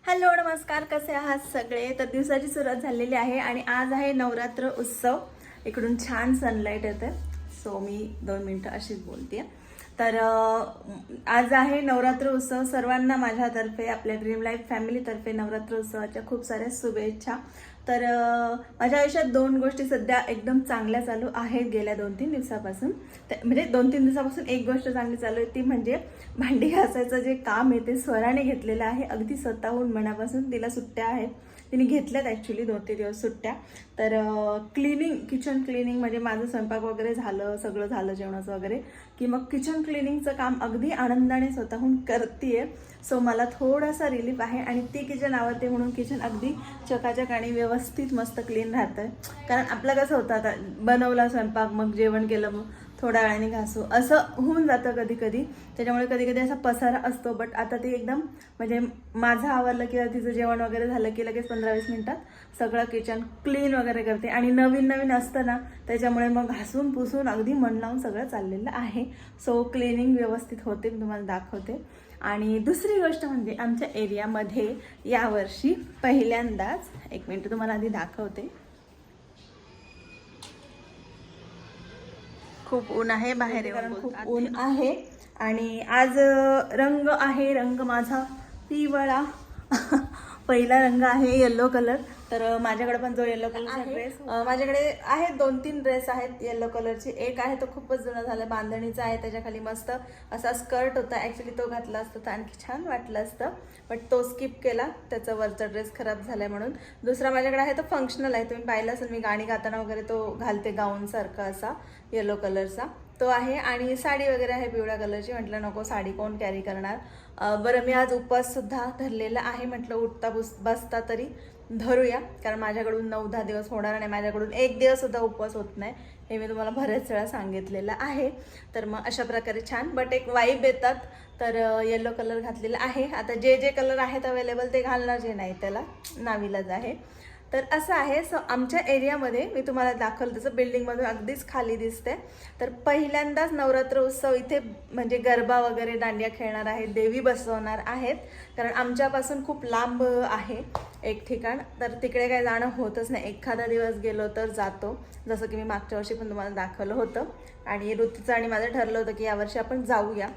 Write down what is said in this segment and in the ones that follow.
Hello नमस्कार, कसे आहात सगळे? तर दिवसाची सुरुवात झालेली आहे आणि आज आहे नवरात्र उत्सव. इकडून छान सनलाईट येते, सो मी 2 मिनटं अशीच बोलते. तर आज आहे नवरात्र उत्सव. सर्वांना माझ्यातर्फे, आपल्या ड्रीम लाईफ फॅमिलीतर्फे नवरात्र उत्सवाच्या खूप साऱ्या शुभेच्छा. तर माझ्या आयुष्यात 2 गोष्टी सध्या एकदम चांगल्या चालू आहेत गेल्या 2-3 दिवसापासून. म्हणजे 2-3 दिवसापासून एक गोष्ट चांगली चालू आहे, ती म्हणजे भांडी घासायचं जे काम आहे ते स्वराने घेतलेलं आहे. अगदी स्वतःहून मनापासून. तिला सुट्ट्या आहेत, तिने घेतल्यात ॲक्च्युली 2-3 दिवस सुट्ट्या. तर क्लिनिंग, किचन क्लिनिंग, म्हणजे माझं स्वयंपाक वगैरे झालं, सगळं झालं जेवणाचं वगैरे, की मग किचन क्लिनिंगचं काम अगदी आनंदाने स्वतःहून करते. सो मला थोडासा रिलीफ आहे. आणि ती किचन आवडते म्हणून किचन अगदी चकाचक आणि व्यवस्थित मस्त क्लीन राहतं. कारण आपलं कसं होतं, आता बनवला स्वयंपाक, मग जेवण केलं, मग थोड्या वेळाने घासू, असं होऊन जातं कधी कधी. त्याच्यामुळे कधी कधी असा पसारा असतो. बट आता ती एकदम म्हणजे माझं आवरलं किंवा तिचं जेवण वगैरे झालं की लगेच 15-20 मिनिटात सगळं किचन क्लीन वगैरे करते. आणि नवीन नवीन असतं ना, त्याच्यामुळे मग घासून पुसून अगदी मन लावून सगळं चाललेलं आहे. सो क्लिनिंग व्यवस्थित होते, मी तुम्हाला दाखवते. आणि दुसरी गोष्ट म्हणजे आमच्या एरियामध्ये यावर्षी पहिल्यांदाच, 1 मिनिट तुम्हाला आधी दाखवते. खूप ऊन आहे बाहेर, कारण खूप ऊन आहे. आणि आज रंग आहे, रंग माझा पिवळा. पहिला रंग आहे येलो कलर. तर माझ्याकडे पण जो येलो कलरचा ड्रेस, माझ्याकडे आहेत 2-3 ड्रेस आहेत येलो कलरचे. एक आहे तो खूपच जुना झाला, बांधणीचा आहे, त्याच्या खाली मस्त असा स्कर्ट होता. ॲक्च्युली तो घातला असता तर आणखी छान वाटलं असतं, बट तो स्किप केला, त्याचा वरचा ड्रेस खराब झालाय म्हणून. दुसरा माझ्याकडे आहे तो फंक्शनल आहे, तुम्ही पाहिलं असेल, मी गाणी गाताना वगैरे तो घालते, गाऊनसारखा असा येलो कलरचा तो आहे. आणि साडी वगैरे आहे पिवळ्या कलरची. म्हटलं नको, साडी कोण कॅरी करणार. बरं, मी आज उपवाससुद्धा धरलेला आहे. म्हटलं उठता बसता तरी धरूया, कारण माझ्याकडून 9-10 दिवस होणार नाही, माझ्याकडून 1 दिवससुद्धा उपवास होत नाही, हे मी तुम्हाला बऱ्याच वेळा सांगितलेलं आहे. तर मग अशा प्रकारे छान बट एक वाईब येतात. तर येलो कलर घातलेला आहे. आता जे जे कलर आहेत अवेलेबल ते घालणार, जे नाही त्याला नाविलाज आहे. तर असं आहे. सो आमच्या एरियामध्ये मी तुम्हाला दाखवलं तसं बिल्डिंगमधून अगदीच खाली दिसते. तर पहिल्यांदाच नवरात्र उत्सव इथे, म्हणजे गरबा वगैरे, दांडिया खेळणार आहेत, देवी बसवणार आहेत. कारण आमच्यापासून खूप लांब आहे एक ठिकाण, तर तिकडे काही जाणं होतच नाही. एखादा दिवस गेलो तर जातो, जसं की मी मागच्या वर्षी पण तुम्हाला दाखवलं होतं. आणि ऋतूचं आणि माझं ठरलं होतं की यावर्षी आपण जाऊया,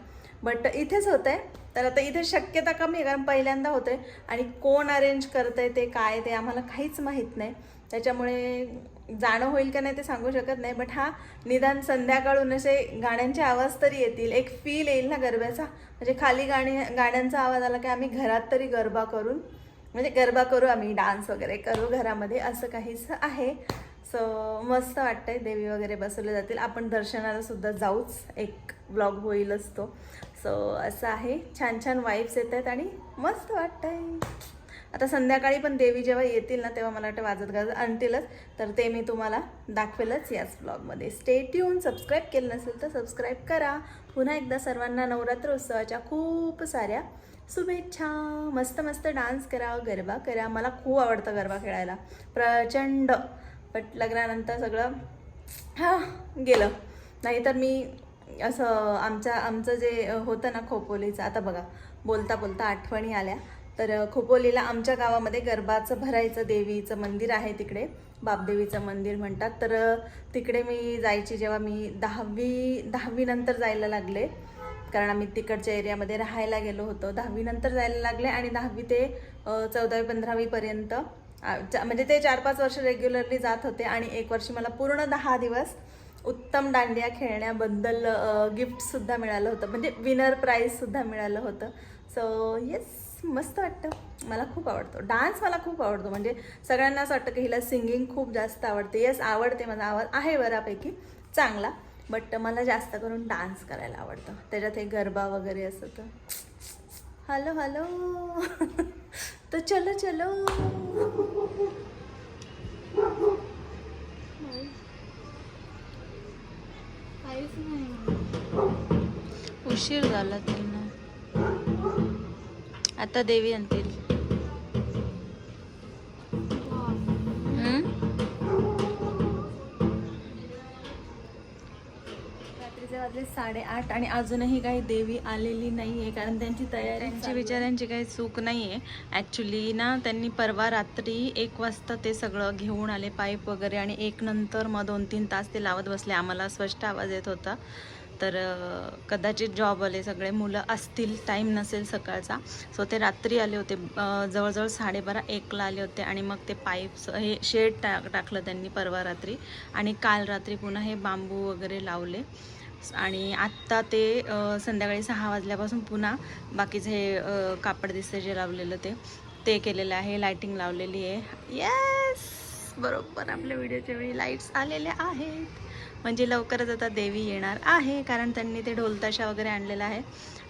बट इथेच होतं आहे. तर आता इथे शक्यता कमी आहे, कारण पहिल्यांदा होतं आहे. आणि कोण अरेंज करतं आहे ते काय ते आम्हाला काहीच माहीत नाही. त्याच्यामुळे जाणं होईल का नाही ते सांगू शकत नाही. बट हा, निदान संध्याकाळून असे गाण्यांचे आवाज तरी येतील, एक फील येईल ना गरब्याचा. म्हणजे खाली गाण्यांचा आवाज आला की आम्ही घरात तरी गरबा करू, आम्ही डान्स वगैरे करू घरामध्ये, असं काहीच आहे. सो मस्त वाटतंय. देवी वगैरे बसवले जातील, आपण दर्शनाला सुद्धा जाऊच, एक व्लॉग होईलच तो. सो असं आहे, छान छान वाईब्स येत आहेत आणि मस्त वाटतंय. आता संध्याकाळी पण देवी जेव्हा येतील ना, तेव्हा मला वाटतं वाजत गाजत आणतीलच, तर ते मी तुम्हाला दाखवेलच याच ब्लॉगमध्ये. Stay tune. सबस्क्राईब केलं नसेल तर सबस्क्राईब करा. पुन्हा एकदा सर्वांना नवरात्र उत्सवाच्या खूप साऱ्या शुभेच्छा. मस्त मस्त डान्स करा, गरबा करा. मला खूप आवडतं गरबा खेळायला, प्रचंड. बट लग्नानंतर सगळं गेलं. नाहीतर मी असं आमचं जे होतं ना खोपोलीचं, आता बघा बोलता बोलता आठवणी आल्या. तर खोपोलीला आमच्या गावामध्ये गरबाचं भरायचं, देवीचं मंदिर आहे तिकडे, बापदेवीचं मंदिर म्हणतात. तर तिकडे मी जायची जेव्हा मी 10वी नंतर जायला लागले, कारण आम्ही तिकडच्या एरियामध्ये राहायला गेलो होतो. 10वी नंतर जायला लागले आणि 10वी ते 14वी-15वीपर्यंत, म्हणजे ते 4-5 वर्ष रेग्युलरली जात होते. आणि 1 वर्ष मला पूर्ण 10 दिवस उत्तम दांडिया खेळण्याबद्दल गिफ्टसुद्धा मिळालं होतं, म्हणजे विनर प्राईजसुद्धा मिळालं होतं. सो येस, मस्त वाटतं. मला खूप आवडतो डान्स, मला खूप आवडतो. म्हणजे सगळ्यांना असं वाटतं की हिला सिंगिंग खूप जास्त आवडते. येस, आवडते, माझा आवाज आहे बऱ्यापैकी चांगला, बट मला जास्त करून डान्स करायला आवडतं. त्याच्यात हे गरबा वगैरे असं. तर हॅलो हॅलो तर चलो चलो. उशीर झाला त्यांना, आता देवी आणतील. रात्री जेव्हा वाजले 8:30 आणि अजूनही काही देवी आलेली नाही आहे, कारण त्यांची तयारी, त्यांची बिचाऱ्यांची काही चूक नाही आहे. ॲक्च्युली ना त्यांनी परवा रात्री 1 वाजता ते सगळं घेऊन आले, पाईप वगैरे, आणि 1 नंतर मग 2-3 तास ते लावत बसले. आम्हाला स्पष्ट आवाज येत होता. तर कदाचित जॉबवाले सगळे मुलं असतील, टाईम नसेल सकाळचा. सो ते रात्री आले होते, जवळजवळ 12:30-1ला आले होते. आणि मग ते पाईप्स हे शेड टाकलं त्यांनी परवा रात्री, आणि काल रात्री पुन्हा हे बांबू वगैरे लावले. आणि आत्ता ते संध्याकाळी 6 वाजल्यापासून पुन्हा बाकीचे हे कापड दिसते जे लावलेलं ते केलेलं आहे. लाईटिंग लावलेली आहे. येस, बरोबर आपल्या व्हिडिओच्या वेळी लाईट्स आलेल्या आहेत. म्हणजे लवकरच आता देवी येणार आहे, कारण त्यांनी ते ढोलताशा वगैरे आणलेला आहे.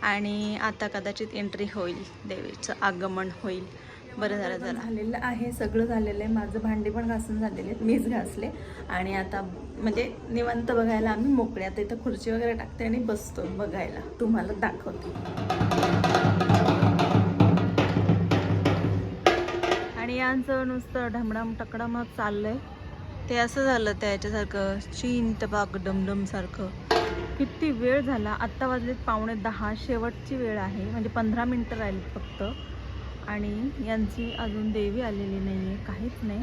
आणि आता कदाचित एंट्री होईल, देवीचं आगमन होईल. बरं झालेलं आहे, सगळं झालेलं आहे. माझं भांडी पण घासून झालेले आहेत, मीच घासले. आणि आता म्हणजे निवांत बघायला आम्ही मोकळे. आता इथं खुर्ची वगैरे टाकते आणि बसतो बघायला, तुम्हाला दाखवते. आणि यांचं नुसतं ढमढम टकडमच चाललंय. ते असं झालं त्याच्यासारखं चीन टपाक डमडम सारखं. किती वेळ झाला, आत्ता वाजलेत 9:45, शेवटची वेळ आहे, म्हणजे 15 मिनटं राहिली फक्त. आणि यांची अजून देवी आलेली नाही आहे, काहीच नाही.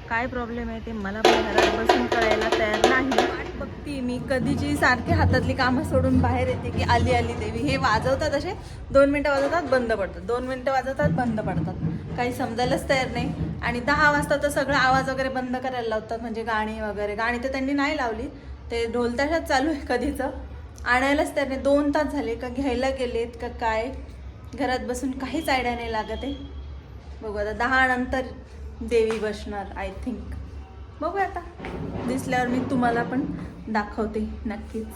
काय प्रॉब्लेम आहे ते मला पण घरात बसून कळायला तयार नाही. वाट बघती मी कधीची, सारखी हातातली कामं सोडून बाहेर येते की आली आली देवी. हे वाजवतात असे 2 मिनटं वाजवतात बंद पडतात, 2 मिनटं वाजवतात बंद पडतात, काही समजायलाच तयार नाही. आणि 10 वाजता तर सगळं आवाज वगैरे बंद करायला लावतात, म्हणजे गाणी वगैरे. गाणी तर त्यांनी नाही लावली, ते ढोलताशाच चालू आहे कधीचं. आणायलाच तयार नाही. 2 तास झाले, का घ्यायला गेलेत का काय, घरात बसून काहीच आयडिया नाही लागत आहे. बघू आता 10 नंतर देवी बसणार आय थिंक. बघू आता, दिसल्यावर मी तुम्हाला पण दाखवते नक्कीच.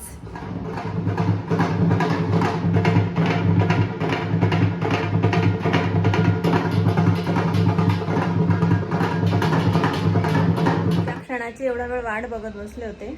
त्या क्षणाची एवढा वेळ वाट बघत बसले होते.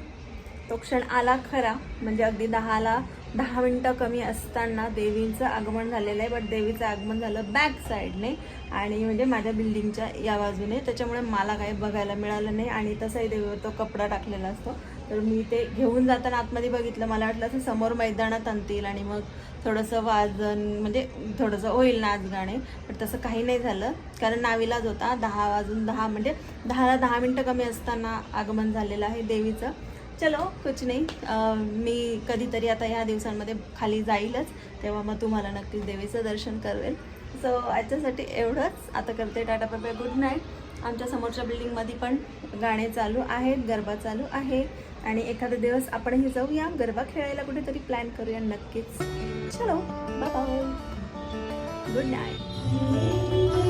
तो क्षण आला खरा, म्हणजे अगदी 10 मिनटं कमी असताना देवीचं आगमन झालेलं आहे. बट देवीचं आगमन झालं बॅक साईडने, आणि म्हणजे माझ्या बिल्डिंगच्या या बाजूने. त्याच्यामुळे मला काही बघायला मिळालं नाही. आणि तसंही देवीवर तो कपडा टाकलेला असतो, तर मी ते घेऊन जाताना आतमध्ये बघितलं. मला वाटलं असं समोर मैदानात आणतील आणि मग थोडंसं वाजन, म्हणजे थोडंसं होईल नाच गाणे. पण तसं काही नाही झालं, कारण नावीलाज होता. 10 वाजून 10, म्हणजे 10ला 10 मिनटं कमी असताना आगमन झालेलं आहे देवीचं. चलो कुछ नाही. मी कधीतरी आता ह्या दिवसांमध्ये खाली जाईलच, तेव्हा मग तुम्हाला नक्कीच देवीचं दर्शन करेल. सो याच्यासाठी एवढंच. आता करते टाटा बाय, गुड नाईट. आमच्या समोरच्या बिल्डिंगमध्ये पण गाणे चालू आहेत, गरबा चालू आहे. आणि एखादा दिवस आपणही जाऊया गरबा खेळायला, कुठेतरी प्लॅन करूया नक्कीच. चलो बाय बाय, गुड नाईट.